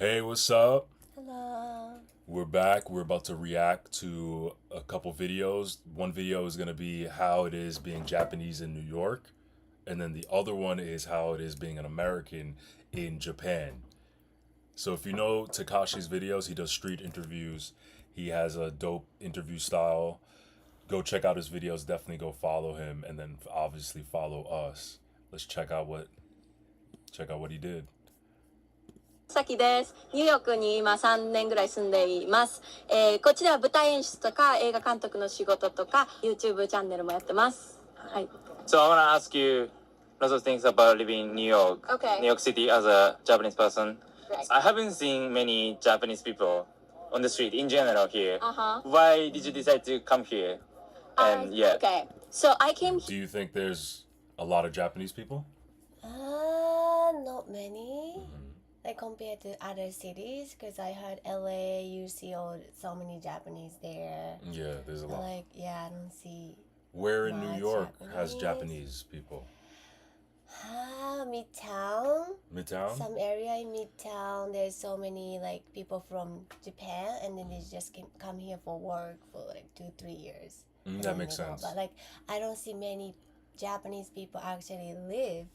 Hey, what's up? Hello. We're back. We're about to react to a couple videos. One video is going to be how it is being Japanese in New York, and then the other one is how it is being an American in Japan. So if you know Takashi's videos, he does street interviews. He has a dope interview style. Go check out his videos. Definitely go follow him, and then obviously follow us. Let's check out what he did. さきです。ニューヨークに今3年ぐらい住んでいます。こっちでは舞台演出とか映画監督の仕事とか YouTube チャンネルもやってます。はい。So I want to ask you lots of things about living in New York, Okay. New York City as a Japanese person. Right. I haven't seen many Japanese people on the street in general here. Uh-huh. Why did you decide to come here? And yeah, Okay. So I came Do you think there's a lot of Japanese people? not many. Like compared to other cities, because I heard LA, you see so many Japanese there. Yeah, there's a lot. Like, yeah, I don't see. Where in New much York has Japanese. Japanese people? Midtown. Midtown? Some area in Midtown, there's so many like people from Japan, and then they just come here for work for like 2-3 years. And That then makes they go. sense. But like, I don't see many Japanese people actually live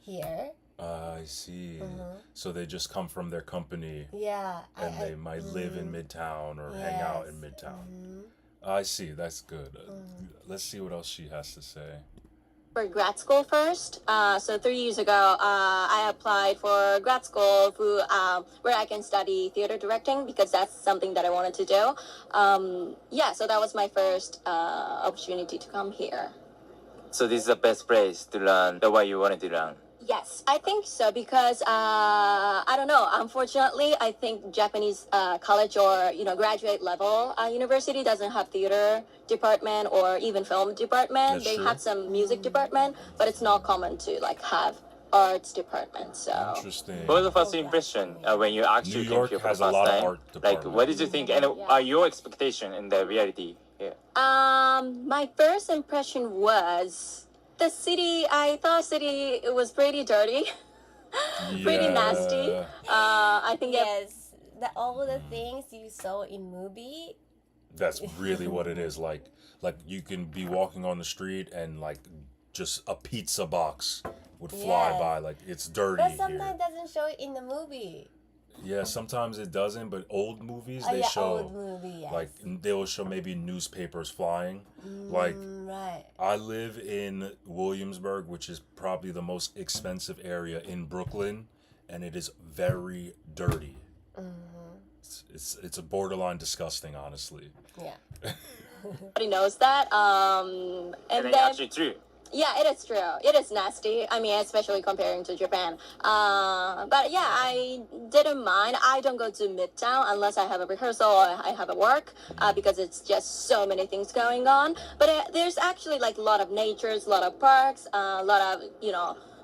here. I see. So they just come from their company Yeah. and they might live in Midtown or hang out in Yes. Midtown. I see. That's good. Let's see what else she has to say. For grad school first. So 3 years ago, I applied for grad school where I can study theater directing because that's something that I wanted to do. So that was my first opportunity to come here. so this is the best place to learn the way you wanted to learn. Yes, I think so because I don't know. Unfortunately, I think Japanese college or graduate level university doesn't have theater department or even film department. That's They true. have some music department, but it's not common to like have arts department. So Interesting. What was the first impression when you actually New came York here for has the a first lot of time? art Like, department. what did you think? And Yeah. are your expectation in the reality here? my first impression was the city. I thought city it was pretty dirty. Pretty nasty. Yeah. I think Yes, all the things you saw in movie. That's really what it is. Like you can be walking on the street and like just a pizza box would fly Yes. by. Like it's dirty But here. sometimes doesn't show it in the movie. Yeah, sometimes it doesn't, but old movies Oh they yeah, show old movie. Yes. like they will show maybe newspapers flying. Like Right. I live in Williamsburg, which is probably the most expensive area in Brooklyn, and it is very dirty. It's a borderline disgusting, honestly. Yeah. everybody knows that. And And then then actually true. yeah, it is true. It is nasty. I mean, especially comparing to Japan. But yeah, I didn't mind. I don't go to Midtown unless I have a rehearsal or I have a work because it's just so many things going on. But there's actually like a lot of natures, a lot of parks, a lot of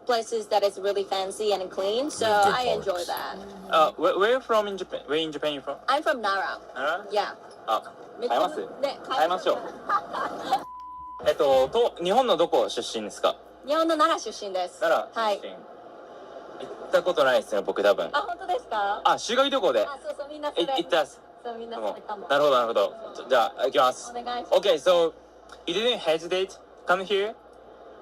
places that is really fancy and clean. So Yeah, good I enjoy parks. that. Where you from in Japan? Where in Japan you from? I'm from Nara. Yeah. 買いますね買いましょう。日本のどこ出身ですか？日本の奈良出身です。奈良はい出身。。行ったことないですね、僕多分。あ、本当ですか？修学旅行であ、そうそう、みんなそれ。行ったんです。そう、みんなそれかも。なるほど、なるほど。じゃあ、行きます。お願いします。 Okay, so you didn't hesitate come here?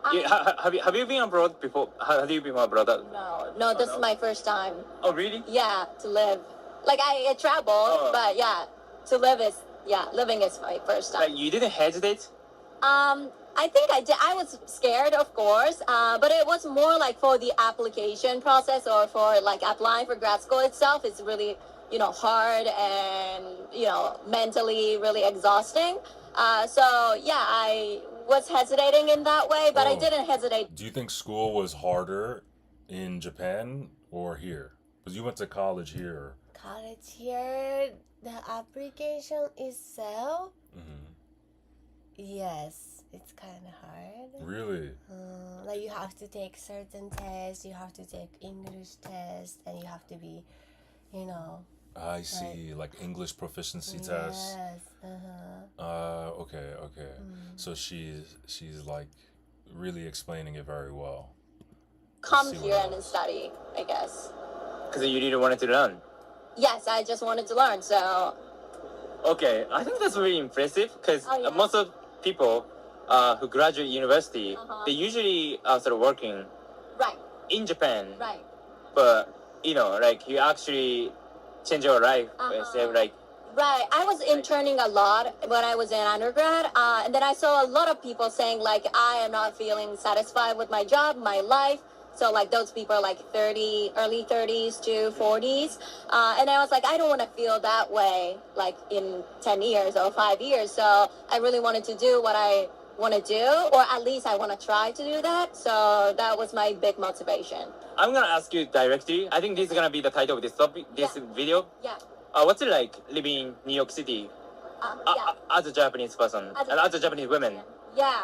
Have you been abroad before? Have you been abroad? No, this is my first time. Oh, really? Yeah, to live. Like I traveled, but yeah, to live living is my first time. Like, you didn't hesitate? I think I did. I was scared, of course, but it was more like for the application process or for like applying for grad school itself. It's really, hard and mentally really exhausting. So yeah, I was hesitating in that way, but I Oh. didn't hesitate. Do you think school was harder in Japan or here? Because you went to college here. College here, the application itself. Yes, it's kind of hard. Really? Like you have to take certain tests, you have to take English test, and you have to be, I see. Like English proficiency tests. Yes. Okay. So she's like really explaining it very well. Come See what here and else. study, I guess. because you really wanted to learn. Yes, I just wanted to learn. So Okay, I think that's really impressive because Oh, yeah. most of people who graduate university, Uh-huh. they usually are sort of working right, in Japan, right. but like you actually change your life instead of like Right. I was interning a lot when I was in undergrad, and then I saw a lot of people saying like, I am not feeling satisfied with my job, my life. So like those people are like 30, early 30s to 40s, and I was like, I don't want to feel that way like in 10 years or 5 years. So I really wanted to do what I want to do, or at least I want to try to do that. So that was my big motivation. I'm gonna ask you directly. I think this is gonna be the title of this topic, this video. Yeah. What's it like living in New York City Yeah. as a Japanese person and as a Japanese woman? Yeah,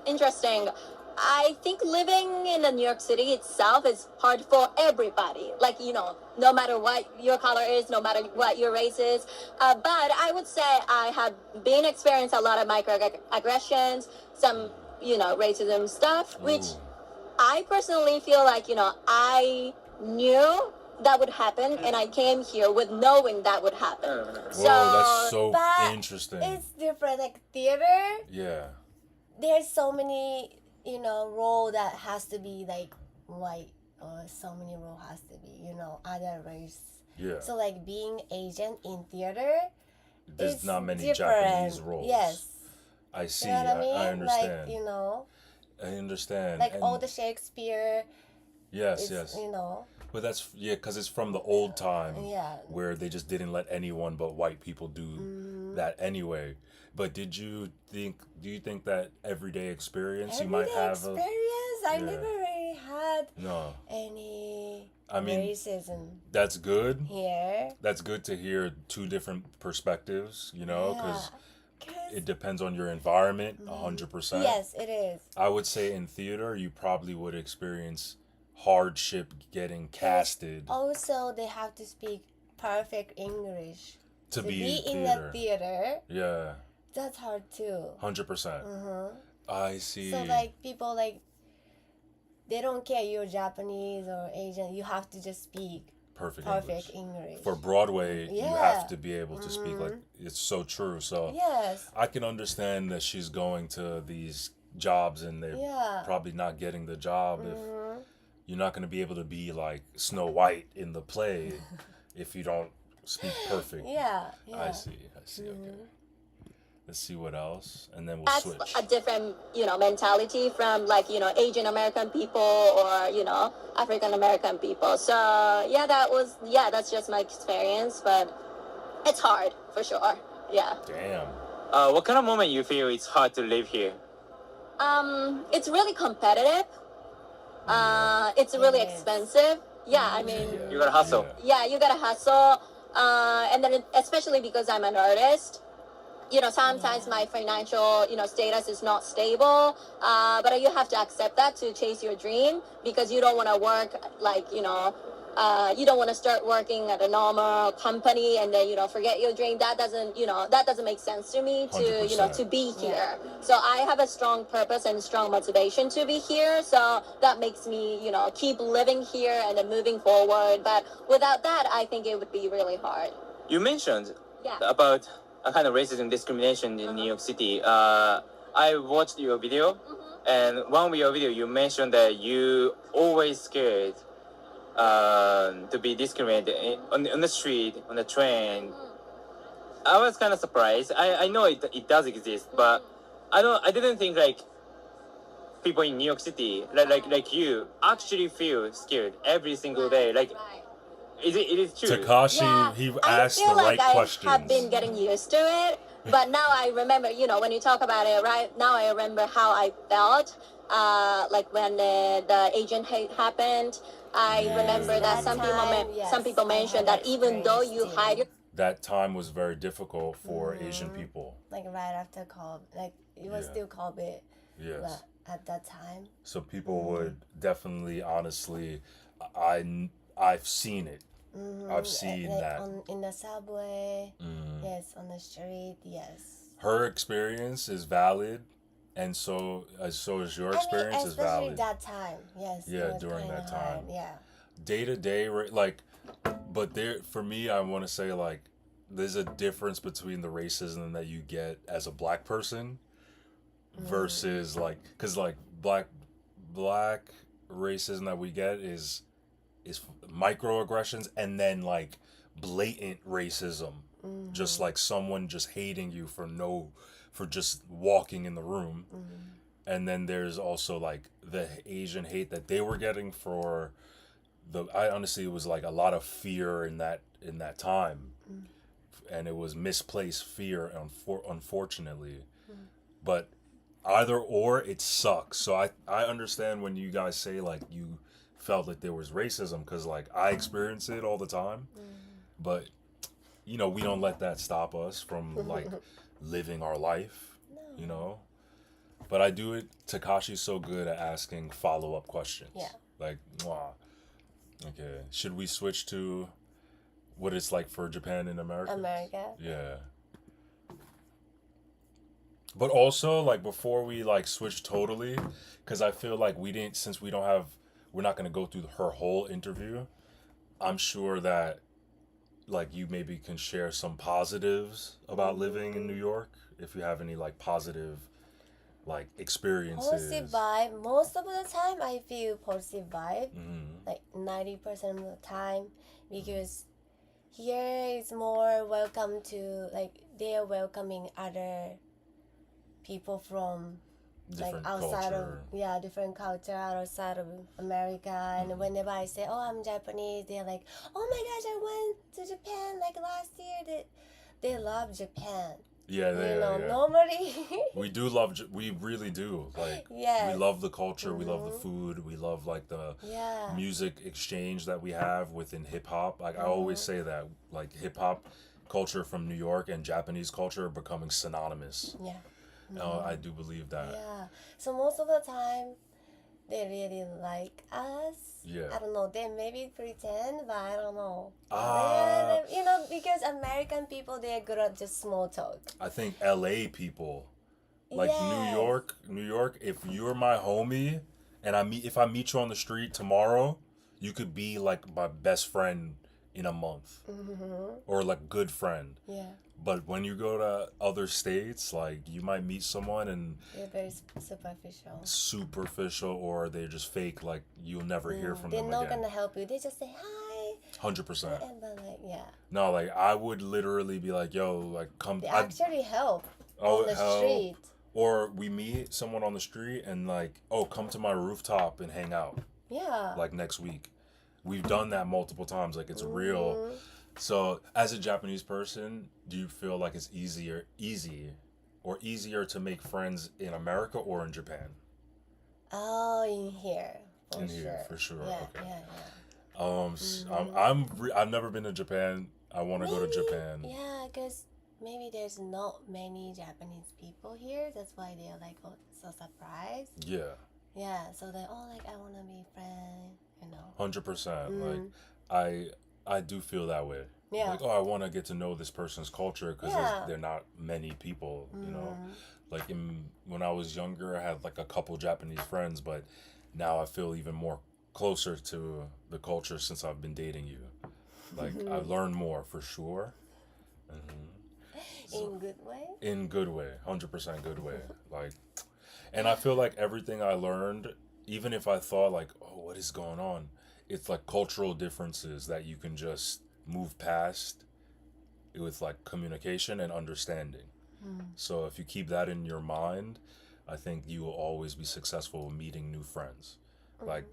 interesting. I think living in the New York City itself is hard for everybody. Like, no matter what your color is, no matter what your race is. But I would say I have been experienced a lot of microaggressions, some, racism stuff, which I personally feel like, I knew that would happen, and I came here with knowing that would happen. Whoa, that's so But interesting. it's different. Like theater, Yeah. there's so many, role that has to be like white, or so many role has to be, other race. Yeah. So like being Asian in theater, There's it's not many different. Japanese roles. Yes. I see. You know what I mean? I understand. Like, I understand. like And all the Shakespeare. yes, It's, yes. But that's because it's from the old time Yeah. where they just didn't let anyone but white people do that anyway. But do you think that everyday experience you might Everyday have experience. I yeah. never really had no. any I mean, racism that's good. here. That's good to hear two different perspectives, because Yeah. it depends on your environment 100%. Yes, it is. I would say in theater you probably would experience hardship getting casted Also, they have to speak perfect English to be in theater. the theater. Yeah, That's hard too. 100%. I see. So like people like they don't care you're Japanese or Asian. You have to just speak perfect English. For Broadway, you Yeah. have to be able to speak like it's so true. So Yes. I can understand that she's going to these jobs and they're Yeah. probably not getting the job if you're not going to be able to be like Snow White in the play if you don't speak perfect. Yeah. I see. Okay. Let's see what else, and then we'll That's switch. a different, mentality from like, Asian American people or, African American people. So that's just my experience, but it's hard for sure. Yeah. Damn. What kind of moment you feel it's hard to live here? It's really competitive. It's really Yes. expensive. Yeah, I mean, You gotta hustle. yeah, you gotta hustle. And then especially because I'm an artist, sometimes my financial, status is not stable. But you have to accept that to chase your dream, because you don't want to work like, you don't want to start working at a normal company and then, forget your dream. That doesn't make sense to me to, 100%. to be here. So I have a strong purpose and strong motivation to be here. So that makes me, keep living here and then moving forward. But without that, I think it would be really hard. You mentioned Yeah. about a kind of racism discrimination in New York City. I watched your video, and one of your video you mentioned that you always scared to be discriminated on the street, on the train. I was kind of surprised. I know it does exist, but I didn't think like people in New York City like you actually feel scared every single day. Like Right. it is true. Takashi, Yeah, he I asked feel the like right I questions. have been getting used to it, but now I remember, when you talk about it, right now I remember how I felt, like when the Asian hate happened. I remember that that some time, people I mentioned had that even though you experience hide your That time was very difficult for Asian people. like right after COVID, like it was Yeah. still COVID, Yes. but at that time. So people would definitely, honestly, I've seen it. I've seen like that. in the subway, yes, on the street, yes. Her experience is valid, and so is your experience is especially valid. that time, yes. Yeah, it was during kinda that hard, time. yeah. day to day, like, but there for me, I want to say like there's a difference between the racism that you get as a black person versus like, because like black racism that we get is microaggressions and then like blatant racism, just like someone just hating you for just walking in the room. And then there's also like the Asian hate that they were getting for I honestly, it was like a lot of fear in that time, and it was misplaced fear, unfortunately. But either or, it sucks. So I understand when you guys say like you felt that there was racism, because like I experience it all the time, but you know, we don't let that stop us from like living our life, you know. But I do it. Takashi's so good at asking follow-up questions. Yeah. Like, mwah. Okay. Should we switch to what it's like for Japan in America? Yeah. But also, like, before we like switch totally, because I feel like since we're not gonna go through her whole interview. I'm sure that like you maybe can share some positives about living in New York, if you have any like positive like experiences. Positive vibe. Most of the time, I feel positive vibe. Like 90% of the time, because here is more welcome to, like, they are welcoming other people from Different like outside culture. of different culture outside of America. And whenever I say, oh, I'm Japanese, they're like, oh my gosh, I went to Japan like last year. They love Japan. Yeah, yeah. Normally. We really do. Like, Yes. we love the culture, we love the food, we love like the music exchange that we have within hip hop. Like I always say that like hip hop culture from New York and Japanese culture are becoming synonymous. Yeah. I do believe that. Yeah. So most of the time, they really like us. Yeah. I don't know. They maybe pretend, but I don't know. Ah. Because American people, they're good at just small talk. I think LA people, like Yes. New York, if you're my homie and if I meet you on the street tomorrow, you could be like my best friend in a month. Or like good friend. Yeah. But when you go to other states, like you might meet someone and They're very superficial. or they're just fake, like you'll never hear from They're them not again. gonna help you. They just say hi. 100%. And then No, like I would literally be like, yo, like come. They actually help Oh, on the hell. street. Or we meet someone on the street and like, oh, come to my rooftop and hang out. Yeah. Like next week. We've done that multiple times. Like it's real. So as a Japanese person, do you feel like it's easier to make friends in America or in Japan? Oh, in here. For sure. Yeah, Okay. yeah. I've never been to Japan. I want to go to Japan. Yeah, because maybe there's not many Japanese people here. That's why they're like so surprised. Yeah. Yeah, so they're all like, I want to be friends, 100%. Like I do feel that way. Yeah. Like, oh, I want to get to know this person's culture because Yeah. they're not many people, you know. Like when I was younger, I had like a couple Japanese friends, but now I feel even more closer to the culture since I've been dating you. Like I've learned more for sure. In good way? In good way, 100% good way. Like, and I feel like everything I learned, even if I thought like, oh, what is going on? It's like cultural differences that you can just move past with like communication and understanding. So if you keep that in your mind, I think you will always be successful meeting new friends. Like,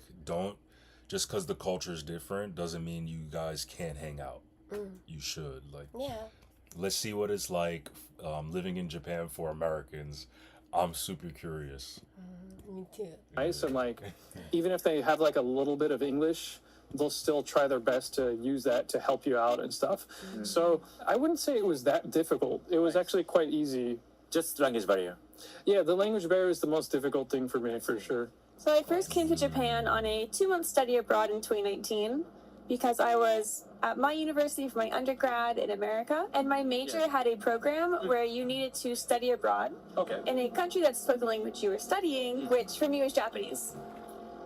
just because the culture is different doesn't mean you guys can't hang out. You should. Like, let's see what it's like living in Japan for Americans. I'm super curious. Me too. Nice, and like even if they have like a little bit of English, they'll still try their best to use that to help you out and stuff. So I wouldn't say it was that difficult. It was actually quite easy. Just language barrier. Yeah, the language barrier is the most difficult thing for me, for sure. So I first came to Japan on a 2-month study abroad in 2019 because I was at my university for my undergrad in America, and my major had a program where you needed to study abroad in a country that spoke the language you were studying, which for me was Japanese.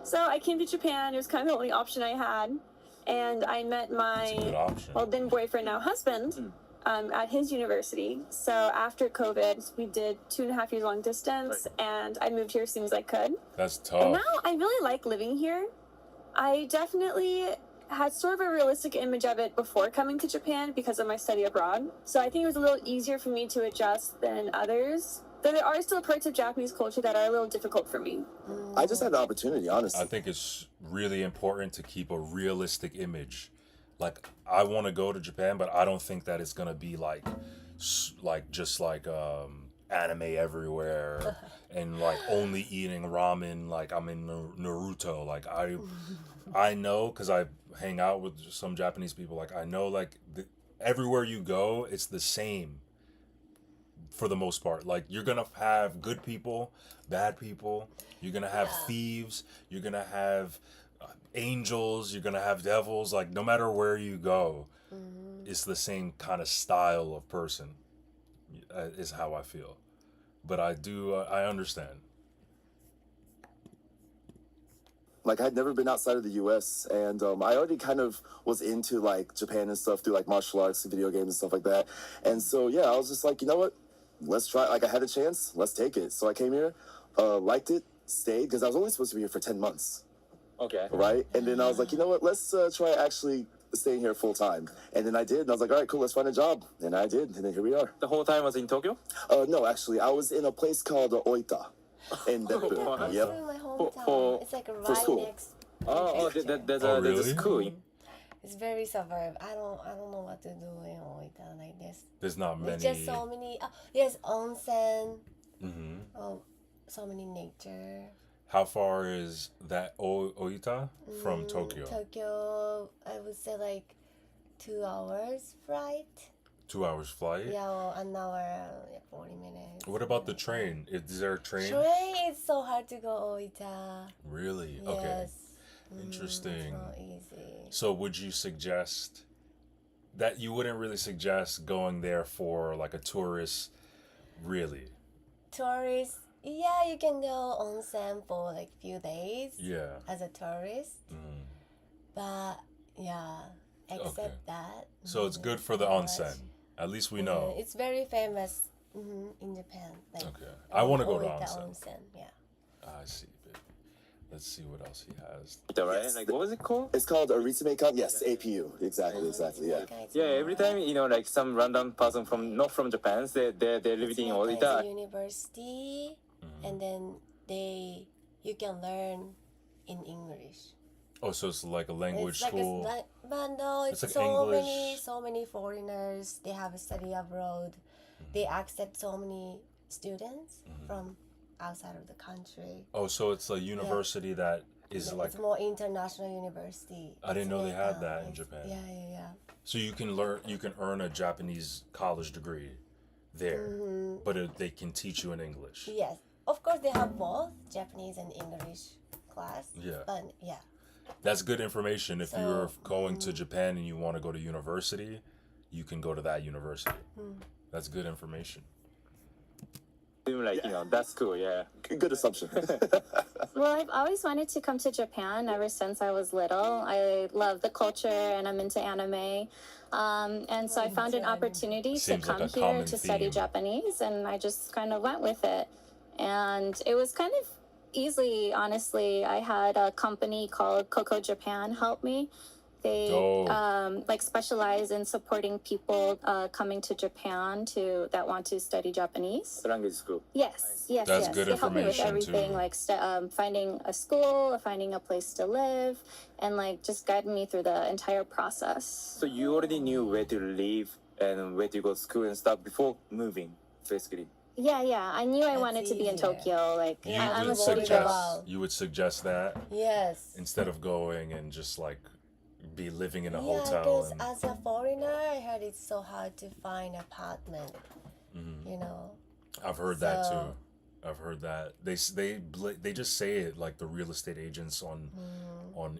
So I came to Japan. It was kind of the only option I had. and I met That's a good my option. well then boyfriend, now husband, at his university. So after COVID, we did 2.5 years long distance, and I moved here as soon as I could. That's And tough. now I really like living here. I definitely had sort of a realistic image of it before coming to Japan because of my study abroad. So I think it was a little easier for me to adjust than others. Though there are still parts of Japanese culture that are a little difficult for me. I just had the opportunity, honestly. I think it's really important to keep a realistic image. Like, I want to go to Japan, but I don't think that it's gonna be like just like anime everywhere and like only eating ramen like I'm in Naruto. Like I know because I hang out with some Japanese people. Like I know like everywhere you go, it's the same for the most part. Like you're gonna have good people, bad people. You're gonna have thieves. You're gonna have angels. You're gonna have devils. Like no matter where you go, it's the same kind of style of person. Is how I feel, but I understand. Like I'd never been outside of the U.S. and I already kind of was into like Japan and stuff through like martial arts and video games and stuff like that. And so yeah, I was just like, you know what? Let's try. Like I had a chance. Let's take it. So I came here, liked it, stayed because I was only supposed to be here for 10 months. Okay. Right? And then I was like, you know what? Let's try actually staying here full time. And then I did. And I was like, all right, cool. Let's find a job. And I did. And then here we are. The whole time was in Tokyo? No, actually, I was in a place called Oita in Beppu. That's Yep. my hometown. for- It's like for right school. next. There's Oh, a really? school. It's very suburb. I don't know what to do in Oita like this. There's not many. There's just so many. Yes, onsen. Mhm. So many nature. How far is that Oita from Tokyo? Tokyo, I would say like 2 hours flight. 2 hours flight. Yeah, or an hour, 40 minutes. What about the train? Is there a train? Train is so hard to go Oita. Really? Yes. Okay. It's Interesting. not easy. So would you suggest that you wouldn't really suggest going there for like a tourist, really? Tourist, yeah, you can go onsen for like few days Yeah. as a tourist. Mm. But yeah, except Okay. that. So it's good for the not much. onsen. At least we know. It's very famous in Japan. Like, Okay. I want to go to Oita onsen. Yeah. I see. Babe. Let's see what else he has. Right? Yes. Like, what was it called? It's called Aritsumekan. Yes, APU. Exactly, yeah. Yeah, every time, like some random person not from Japan, they're living in Oita. University, and then you can learn in English. Oh, so it's like a language It's school. but no, it's It's like so English. many foreigners. They have a study abroad. They accept so many students from outside of the country. Oh, so it's a university that is like. It's more international university. I didn't know they had It's that in it's- Japan. Yeah. So you can earn a Japanese college degree there, but they can teach you in English. Yes, of course they have both Japanese and English class. Yeah. But yeah. That's good information. If So, you're going to Japan and you want to go to university, you can go to that university. That's good information. Like, that's cool, yeah. Good assumption. Well, I've always wanted to come to Japan ever since I was little. I love the culture and I'm into anime. And so I found an opportunity to Seems like come a here common to study theme. Japanese, and I just kind of went with it. And it was kind of easily, honestly. I had a company called Coco Japan help me. They Dope. like specialize in supporting people coming to Japan that want to study Japanese. The language school. Yes. That's good They help me with information, everything, too. like finding a school, finding a place to live, and like just guiding me through the entire process. So you already knew where to live and where to go to school and stuff before moving, basically. Yeah. I knew I That's wanted to be in easier. Tokyo. Like I'm a city girl. You would suggest that Yes. instead of going and just like be living in a Yeah, hotel. because And, as a foreigner, I heard it's so hard to find apartment. You know. I've heard that So- too. I've heard that they just say it like the real estate agents on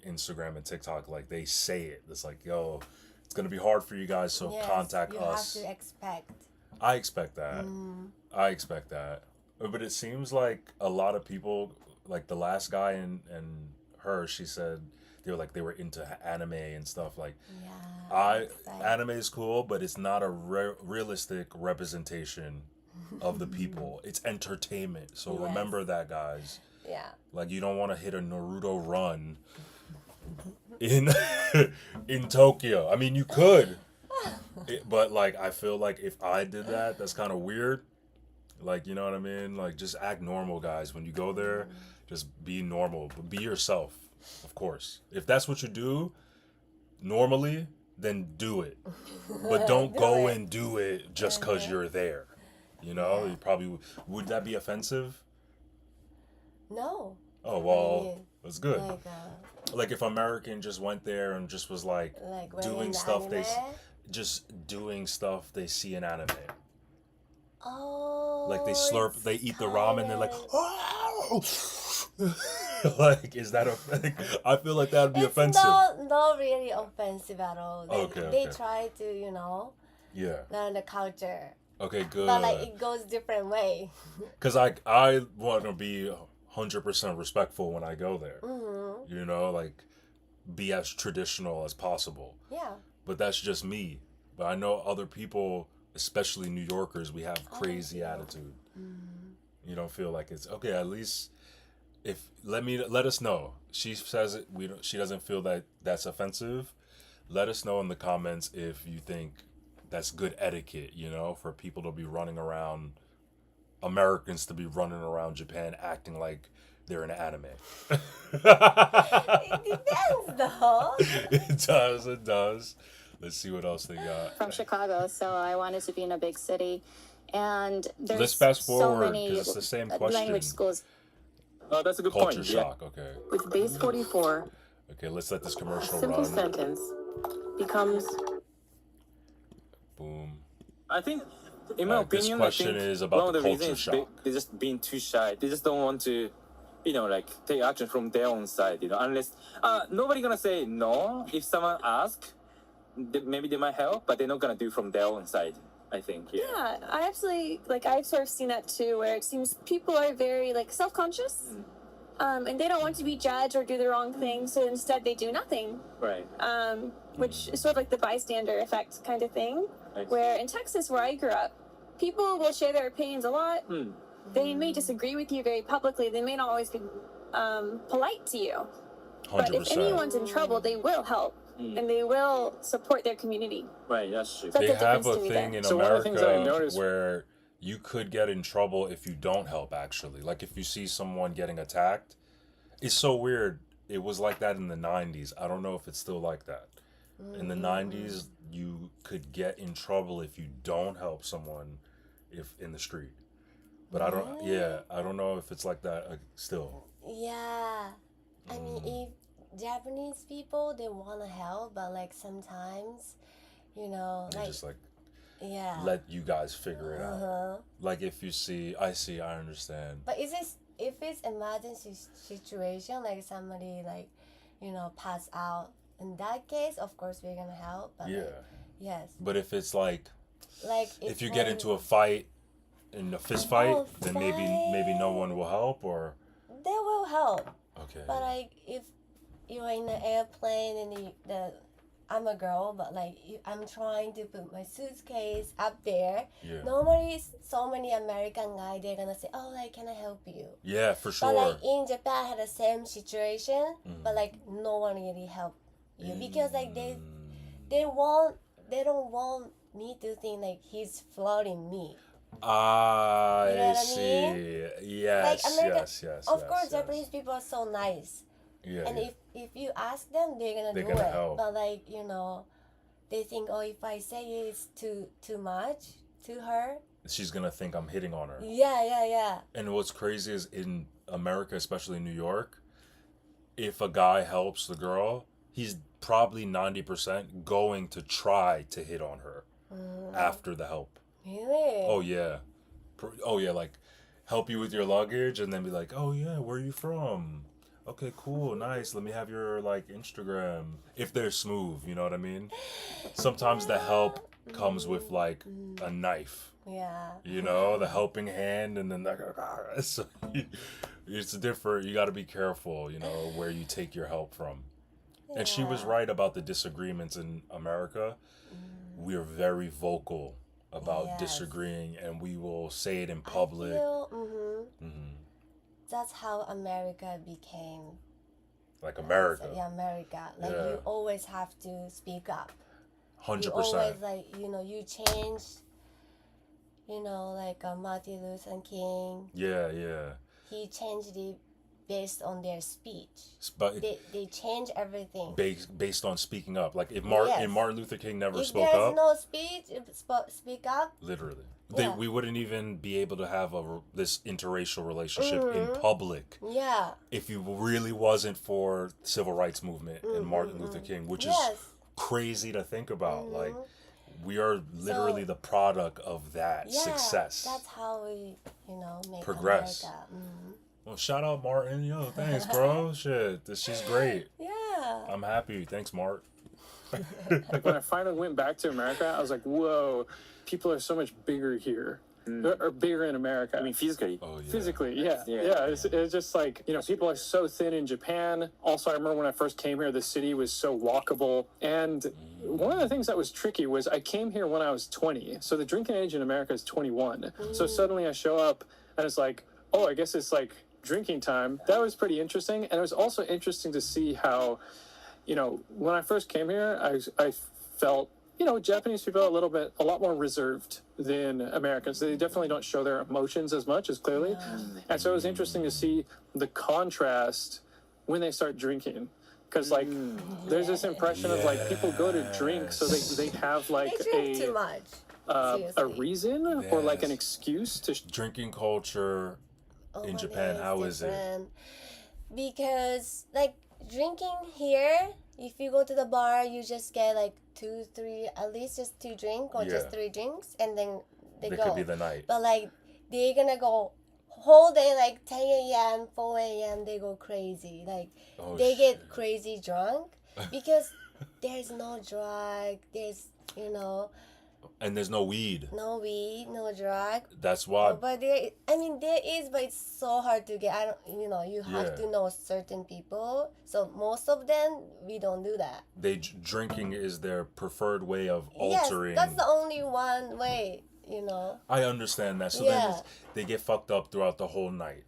Instagram and TikTok, like they say it. It's like, yo, it's gonna be hard for you guys, so Yes, contact you us. have to expect. I expect that. I expect that. But it seems like a lot of people, like the last guy and her, she said they were into anime and stuff. Like, Yeah. anime is cool, but it's not a realistic representation of the people. It's entertainment. So Yes. remember that, guys. Yeah. Like, you don't want to hit a Naruto run in in Tokyo. I mean, you could, but like, I feel like if I did that, that's kind of weird. Like, you know what I mean? Like, just act normal, guys. When you go there, just be normal, but be yourself, of course. If that's what you do normally, then do it. But don't go and do it just because you're there. You know, you probably would that be offensive? No. Oh, well, mean, that's good. Like, Like if American just went there and just was like wearing doing the stuff anime? just doing stuff they see in anime. Oh. Like they slurp, it's they eat the ramen, they're like, kinda- "Oh!" Like, is that I feel like that would be it's offensive. not really offensive at all. They Okay. try to, you know, Yeah. learn the culture. Okay, good. But like it goes different way. Because I want to be 100% respectful when I go there. Mm-hmm. You know, like be as traditional as possible. Yeah. But that's just me. But I know other people, especially New Yorkers, we have crazy attitude. You don't feel like it's okay. At least if let us know. She says it. She doesn't feel that that's offensive. Let us know in the comments if you think that's good etiquette. You know, for people to be running around, Americans to be running around Japan acting like they're in anime. It depends though. It does. Let's see what else they got. From Chicago, so I wanted to be in a big city. And there's Let's fast so forward, many 'cause it's the same question. language schools. Oh, that's a good Culture point. shock. Okay. With base 44, Okay, let's let this a commercial simple run. sentence becomes Boom. I think, in my This opinion, question I think is about one of the the culture reasons is shock. they're just being too shy. They just don't want to, like take action from their own side. Unless nobody gonna say no if someone asks. Maybe they might help, but they're not gonna do from their own side. I think. Yeah. Yeah, I absolutely I've sort of seen that too, where it seems people are very self-conscious, and they don't want to be judged or do the wrong thing, so instead they do nothing. Right. Which is sort of like the bystander effect kind of thing. Right. Where in Texas, where I grew up, people will share their opinions a lot. Hmm. They may disagree with you very publicly. They may not always be polite to you. But if 100%. anyone's in trouble, they will help. And they will support their community. Right. That's true. So They that's the have difference a to me thing there. in So one of the things I America noticed- where you could get in trouble if you don't help, actually. Like if you see someone getting attacked. It's so weird. It was like that in the 90s. I don't know if it's still like that. In the 90s, you could get in trouble if you don't help someone if in the street. But I don't know if it's like that still. Yeah. I mean, if Japanese people, they want to help, but like sometimes, you know, They like, just like yeah. let you guys figure it out. Uh-huh. Like if you see, I understand. But if it's emergency situation, like somebody pass out, in that case, of course we're gonna help. But Yeah. yes. But if it's like If you get into a fight, in a fist fight, then maybe no one will help or they will help. okay. But like if you're in an airplane and I'm a girl, but I'm trying to put my suitcase up there. Yeah. Normally, so many American guys, they're gonna say, "Oh, can I help you?" Yeah, for But sure. in Japan, I had the same situation, but no one really helped you because they don't want me to think he's flirting me. I You know what I see. mean? Yes, America, yes. of course, Japanese people are so nice. Yeah. And if you ask them, they're gonna They're do gonna it. help. But they think, oh, if I say it's too much to her, she's gonna think I'm hitting on her. yeah. And what's crazy is in America, especially New York, if a guy helps the girl, he's probably 90% going to try to hit on her after the help. Really? Oh yeah. Like help you with your luggage and then be like, oh yeah, where are you from? Okay, cool, nice. Let me have your Instagram. If they're smooth, you know what I mean? Sometimes the help comes with a knife. Yeah. You know, the helping hand and then so it's different. You got to be careful, where you take your help from. And she was right about the disagreements in America. We are very vocal about disagreeing, and we will say it in public. That's how America became. Like America. America. Like you always have to speak up. 100%. You always you change. Like Martin Luther King. Yeah. He changed it based on their speech. But they change everything. Based on speaking up. Like if Martin Luther King never spoke up. If there's no speech, speak up. Literally. We wouldn't even be able to have this interracial relationship in public. Yeah. If you really wasn't for the civil rights movement and Martin Luther King, which is crazy to think about. Like, we are literally the product of that success. That's how we, make progress. America. Well, shout out Martin. Yo, thanks, bro. Shit, she's great. Yeah. I'm happy. Thanks, Mark. Like when I finally went back to America, I was like, whoa, people are so much bigger here. Or bigger in America. I mean, physically. Oh, yeah. Physically, yeah. It's just like, people are so thin in Japan. Also, I remember when I first came here, the city was so walkable. And one of the things that was tricky was I came here when I was 20. So the drinking age in America is 21. So suddenly I show up and it's like, oh, I guess it's like drinking time. That was pretty interesting. And it was also interesting to see how, when I first came here, I felt, Japanese people are a lot more reserved than Americans. They definitely don't show their emotions as much as clearly. And so it was interesting to see the contrast when they start drinking. Because, like, there's this impression of, like, people go to drink so they have, like, they drink too much. A reason or, like, an excuse to... Drinking culture in Japan, how is it? Because, like, drinking here, if you go to the bar, you just get like 2, 3, at least just 2 drinks or just 3 drinks, and then they go. Could be the night. But like they're gonna go whole day, like 10 a.m., 4 a.m. They go crazy. Like they get crazy drunk because there's no drug. There's and there's no weed. No weed, no drug. That's why. But there is, but it's so hard to get. You have to know certain people. So most of them, we don't do that. Drinking is their preferred way of altering. Yes, that's the only one way. I understand that. So then they get fucked up throughout the whole night.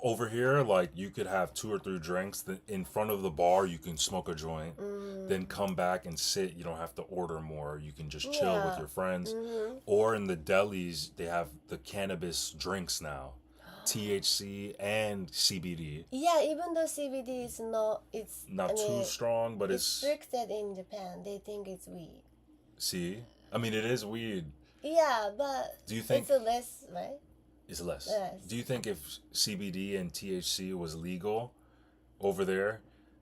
Over here, like, you could have 2 or 3 drinks. Then in front of the bar, you can smoke a joint. Then come back and sit. You don't have to order more. You can just chill with your friends. Or in the delis, they have the cannabis drinks now. THC and CBD. Yeah, even though CBD is not too strong, but it's restricted in Japan. They think it's weed. See? I mean, it is weed. Yeah, but do you think it's less, right? It's less. Yes. Do you think if CBD and THC was legal over there,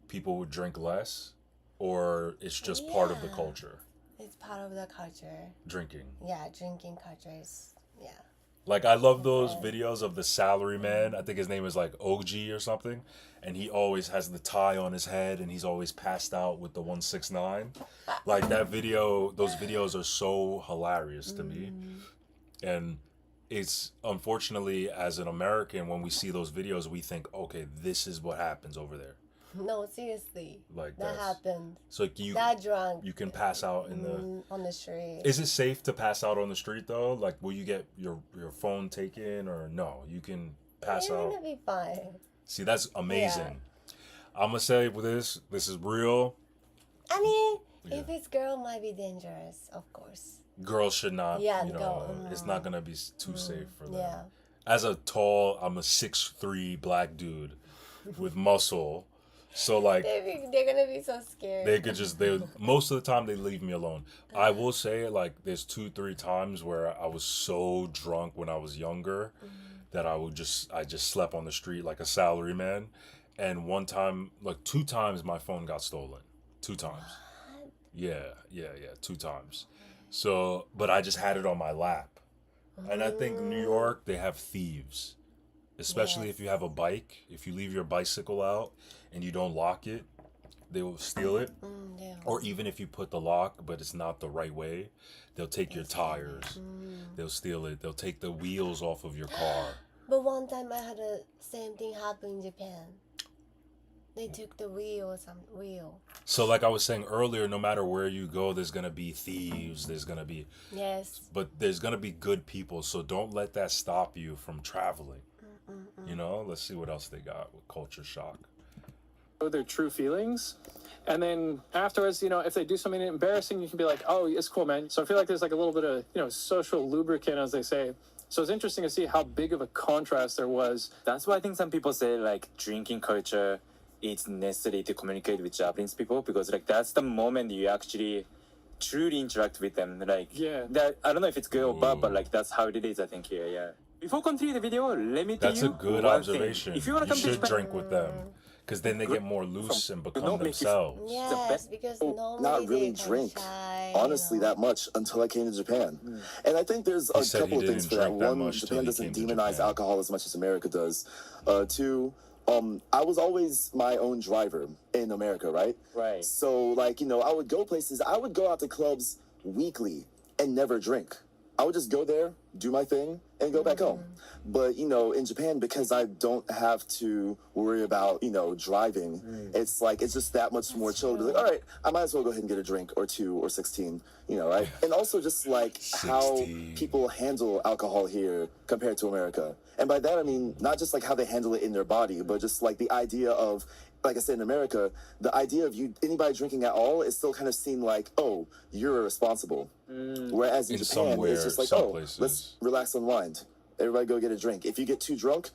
people would drink less? Or it's just part of the culture? It's part of the culture. Drinking. Yeah, drinking culture is, Like, I love those videos of the salaryman. I think his name is like OG or something. And he always has the tie on his head and he's always passed out with the 169. Like, those videos are so hilarious to me. And it's, unfortunately, as an American, when we see those videos, we think, okay, this is what happens over there. No, seriously. Like that happened. So that drunk. You can pass out on the street. Is it safe to pass out on the street though? Like, will you get your phone taken or no? You can pass out. You're gonna be fine. See, that's amazing. I'm gonna say with this is real. I mean, if it's girl, might be dangerous, of course. Girls should not. It's not gonna be too safe for them. Yeah. As I'm a 6'3" black dude with muscle. So like they're gonna be so scared. Most of the time they leave me alone. I will say, like, there's 2-3 times where I was so drunk when I was younger that I just slept on the street like a salaryman. And one time, like 2 times, my phone got stolen. 2 times. What? Yeah, 2 times. So, but I just had it on my lap. And I think New York, they have thieves. Especially if you have a bike. If you leave your bicycle out and you don't lock it, they will steal it. Or even if you put the lock, but it's not the right way, they'll take your tires. They'll steal it. They'll take the wheels off of your car. But one time I had the same thing happen in Japan. They took the wheel. So like I was saying earlier, no matter where you go, there's gonna be thieves. There's gonna be but there's gonna be good people. So don't let that stop you from traveling. You know, let's see what else they got with culture shock. Their true feelings. And then afterwards, you know, if they do something embarrassing, you can be like, oh, it's cool, man. So I feel like there's like a little bit of, you know, social lubricant, as they say. So it's interesting to see how big of a contrast there was. That's why I think some people say like drinking culture it's necessary to communicate with Japanese people, because like that's the moment you actually truly interact with them. Like that, I don't know if it's good or bad, but like that's how it is, I think, here. Yeah. Before continue the video, let me tell you. That's a good observation. If you want to come to should Japan, drink with them. Because then they get more loose and become themselves. Yes, because normally not really they drink, shy, honestly, you know. that much until I came to Japan. And I think there's a couple of things for that. One, Japan doesn't demonize alcohol as much as America does. Two, I was always my own driver in America, right? Right. So, like, you know, I would go places, I would go out to clubs weekly and never drink. I would just go there, do my thing, and go back home. But, you know, in Japan, because I don't have to worry about, you know, driving, it's like, it's just that much more chill to be like, all right, I might as well go ahead and get a drink or 2 or 16, you know, right? And also just like how people handle alcohol here compared to America. And by that, I mean, not just like how they handle it in their body, but just like the idea of, like I said, in America, the idea of anybody drinking at all is still kind of seen like, oh, you're irresponsible. Whereas in Japan, it's just like, oh, let's relax, unwind. Everybody go get a drink. If you get too drunk,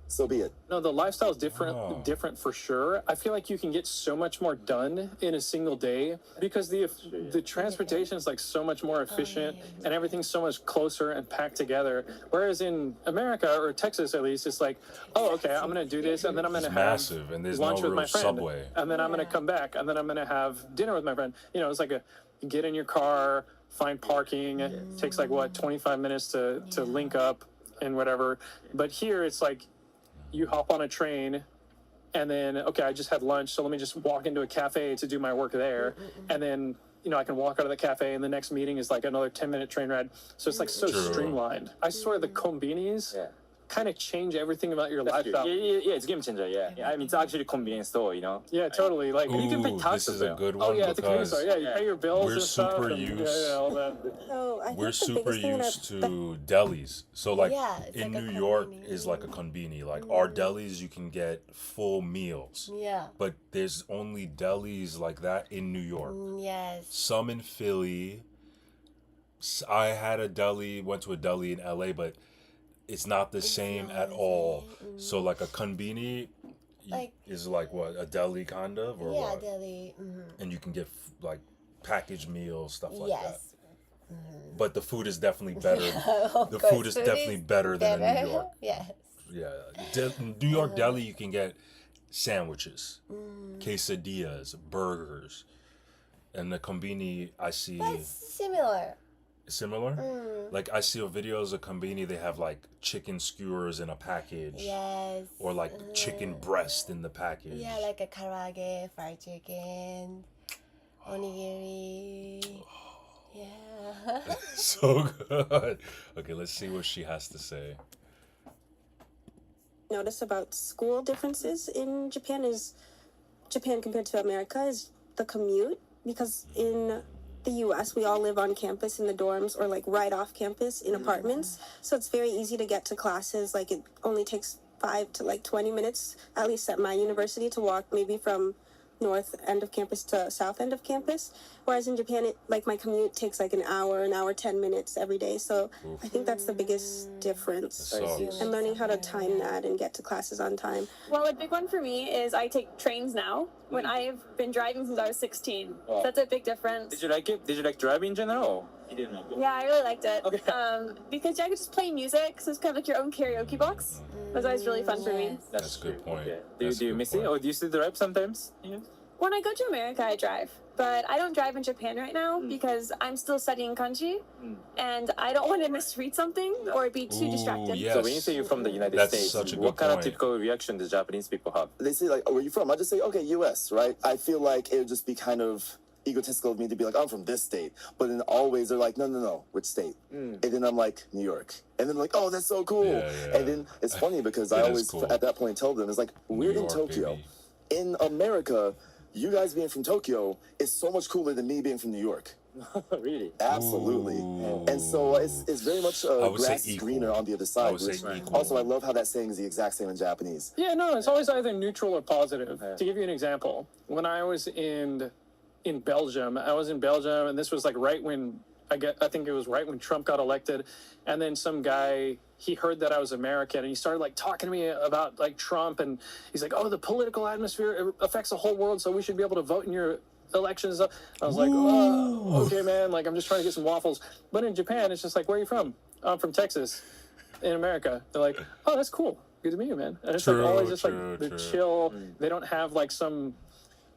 so be it. No, the lifestyle is different for sure. I feel like you can get so much more done in a single day because the transportation is like so much more efficient and everything's so much closer and packed together. Whereas in America, or Texas at least, it's like, oh, okay, I'm going to do this and then I'm going to have massive, and there's lunch no with my real friend. subway. And then I'm going to come back and then I'm going to have dinner with my friend. You know, it's like you get in your car, find parking. It takes like, what, 25 minutes to link up and whatever. But here it's like, you hop on a train and then, okay, I just had lunch, so let me just walk into a cafe to do my work there. And then, you know, I can walk out of the cafe and the next meeting is like another 10-minute train ride. So it's like so streamlined. I swear the konbinis kind of change everything about your lifestyle. Yeah, it's a game changer, yeah. I mean, it's actually a convenience store, you know? Yeah, totally. Like, Ooh, you can pay taxes. this is a good one it's a convenience store. Yeah, you pay your bills we're and stuff. super used. All that. So I think We're the super biggest thing used to delis. So like in like New a York konbini. is like a konbini. Like our delis, you can get full meals. Yeah. But there's only delis like that in New York. Yes. Some in Philly. I had a deli, went to a deli in LA, but it's not the same at all. So like a konbini is like what, a deli kind of, or what? Deli. And you can get like packaged meals, stuff like that. Yes. But the food is definitely better. The course, food is definitely better than in New York. Yes. Yeah. New York deli, you can get sandwiches, quesadillas, burgers. And the konbini, I see... That's similar. Similar? Like, I see videos of konbini, they have, like, chicken skewers in a package. Yes. Or, like, chicken breast in the package. Yeah, like a karaage, fried chicken, onigiri. Yeah. So good. Okay, let's see what she has to say. Notice about school differences in Japan compared to America is the commute, because in the US we all live on campus in the dorms or like right off campus in apartments, so it's very easy to get to classes. Like it only takes 5 to like 20 minutes, at least at my university, to walk maybe from north end of campus to south end of campus, whereas in Japan like my commute takes like an hour 10 minutes every day. So I think that's the biggest difference, and learning how to time that and get to classes on time. Well, a big one for me is I take trains now when I've been driving since I was 16. So that's a big difference. Did you like it? Did you like driving in general? You didn't like it? Yeah, I really liked it. Okay. Because I could just play music, so it's kind of like your own karaoke box. It was always really fun for me. That's a good point. Do you miss it, or do you still drive sometimes? Yeah. When I go to America, I drive. But I don't drive in Japan right now because I'm still studying kanji, and I don't want to misread something or be too distracted. Yes. So when you say you're from the United That's States, such a what good kind of point. typical reaction do Japanese people have? They say like, oh, where are you from? I just say, okay, US, right? I feel like it would just be kind of egotistical of me to be like, I'm from this state. But then always they're like, no, which state? And then I'm like, New York. And then like, oh, that's so cool. Yeah. And then it's funny because I It is always, cool. at that point, tell them, it's like, we're in York, Tokyo. baby. in America, you guys being from Tokyo is so much cooler than me being from New York. Really? Absolutely. Ooh. And so it's very much I would say grass is equal. greener on the other I side. would say Which equal. also, I love how that saying is the exact same in Japanese. Yeah, no, it's always either neutral or positive. To give you an example, when I was in Belgium, and this was like right when I think it was right when Trump got elected, and then some guy, he heard that I was American, and he started like talking to me about like Trump, and he's like, "Oh, the political atmosphere affects the whole world, so we should be able to vote in your elections." I was like, "Oh, okay, man. Like, I'm just trying to get some waffles." But in Japan, it's just like, "Where are you from?" "I'm from Texas." In America, they're like, "Oh, that's cool. Good to meet you, man." And it's like always just like the chill. They don't have like some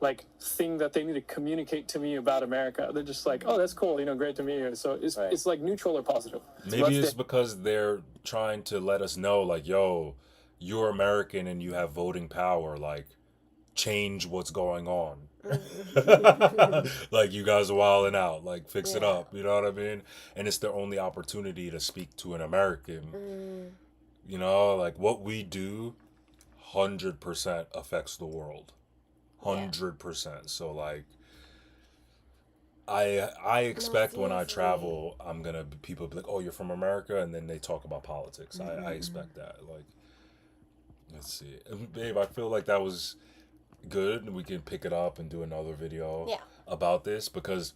like thing that they need to communicate to me about America. They're just like, "Oh, that's cool. You know, great to meet you." So it's like neutral or positive. Maybe it's because they're trying to let us know, like, yo, you're American and you have voting power. Like, change what's going on. Like, you guys are wilding out. Like, fix it up. You know what I mean? And it's their only opportunity to speak to an American. You know, like, what we do 100% affects the world. 100%. So, like, I expect when I travel, people be like, "Oh, you're from America," and then they talk about politics. I expect that. Like, let's see, babe. I feel like that was good. We can pick it up and do another video about this, because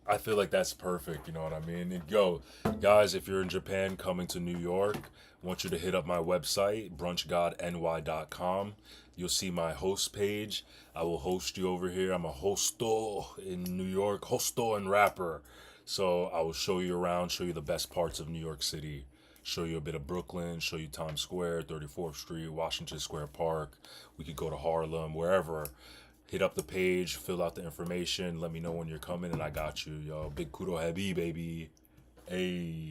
I feel like that's perfect. You know what I mean? And yo, guys, if you're in Japan coming to New York, I want you to hit up my website, brunchgodny.com. You'll see my host page. I will host you over here. I'm a hosto in New York, hosto and rapper. So I will show you around, show you the best parts of New York City, show you a bit of Brooklyn, show you Times Square, 34th Street, Washington Square Park. We could go to Harlem, wherever. Hit up the page, fill out the information, let me know when you're coming, and I got you, yo. Big kudo hebi, baby. Hey.